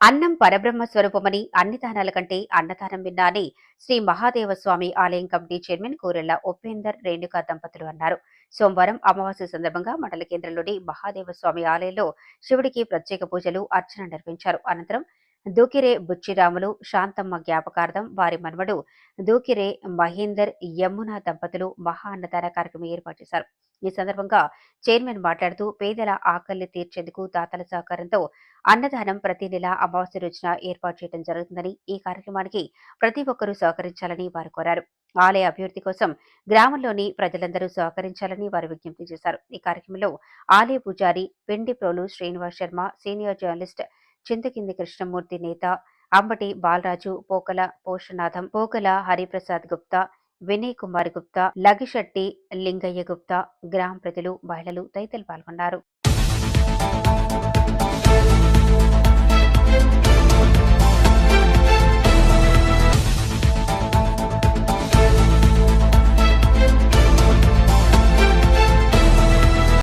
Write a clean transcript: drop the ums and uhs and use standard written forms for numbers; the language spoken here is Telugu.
అన్నం పరబ్రహ్మ స్వరూపమని అన్నిదానాల కంటే అన్నదానం విన్నా అని శ్రీ మహాదేవ స్వామి ఆలయం కమిటీ చైర్మన్ కూరెళ్ల ఉపేందర్ రేణుకా దంపతులు అన్నారు. సోమవారం అమావాస్య సందర్భంగా మండల కేంద్రంలోని మహాదేవ స్వామి ఆలయంలో శివుడికి ప్రత్యేక పూజలు అర్చన నిర్వహించారు. అనంతరం దూకిరే బుచ్చిరాములు శాంతమ్మ జ్ఞాపకార్థం వారి మనుమడు దూకిరే మహేందర్ యమున దంపతులు మహా అన్నదాన కార్యక్రమం ఏర్పాటు చేశారు. ఈ సందర్భంగా చైర్మన్ మాట్లాడుతూ పేదల ఆకలిని తీర్చేందుకు దాతల సహకారంతో అన్నదానం ప్రతి నెల అమావాస్య రోజున ఏర్పాటు చేయడం జరుగుతుందని, ఈ కార్యక్రమానికి ప్రతి ఒక్కరూ సహకరించాలని వారు కోరారు. ఆలయ అభివృద్ధి కోసం గ్రామంలోని ప్రజలందరూ సహకరించాలని వారు విజ్ఞప్తి చేశారు. ఈ కార్యక్రమంలో ఆలయ పూజారి పెండిప్రోలు శ్రీనివాస్ శర్మ, సీనియర్ జర్నలిస్ట్ చింతకింది కృష్ణమూర్తి, నేత అంబటి బాలరాజు, పోకల పోషనాథం, పోకల హరిప్రసాద్ గుప్తా, వినయ్ కుమార్ గుప్తా, లగిశెట్టి లింగయ్య గుప్తా, గ్రామ ప్రజలు, మహిళలు తదితరులు పాల్గొన్నారు.